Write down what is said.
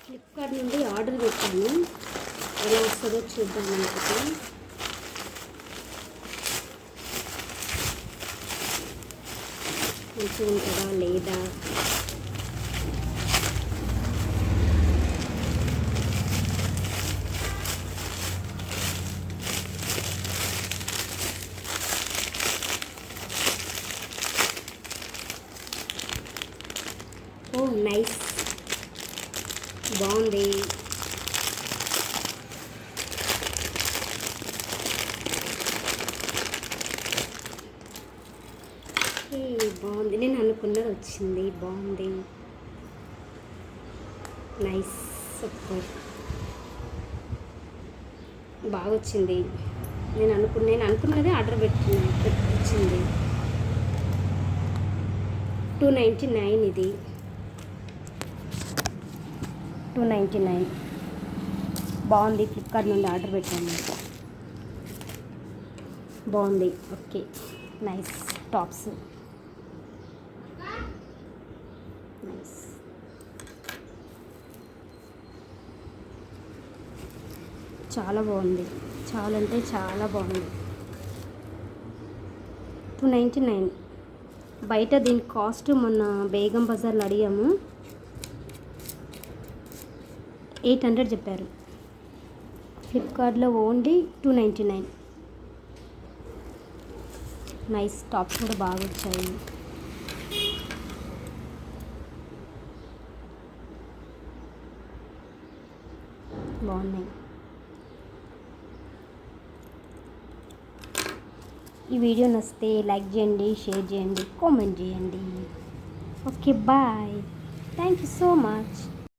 Flipkart నుండి order పెట్టాను. ఎలా వస్తుందో చూద్దాం అనుకుంటే. మంచిగా ఉంటుందా లేదా? ఓ నైస్, బాగుంది. బాగుంది, నేను అనుకున్నది వచ్చింది. బాగుంది, నైస్, సూపర్, బాగా వచ్చింది. నేను అనుకున్నదే ఆర్డర్ వచ్చింది. 299 ఇది, 299. బాగుంది. ఫ్లిప్కార్ట్ నుండి ఆర్డర్ పెట్టాను. బాగుంది. Okay, nice tops, nice. చాలా బాగుంది, చాలా అంటే చాలా బాగుంది. 299. బయట దీని కాస్ట్ మొన్న బేగం బజార్లో అడిగాము, 800 చెప్పారు. ఫ్లిప్కార్ట్లో ఓన్లీ 299. నైస్, టాప్స్ కూడా బాగా వచ్చాయి. బాగున్నాయి. ఈ వీడియో నచ్చితే లైక్ చేయండి, షేర్ చేయండి, కామెంట్ చేయండి. Okay, bye. Thank you so much.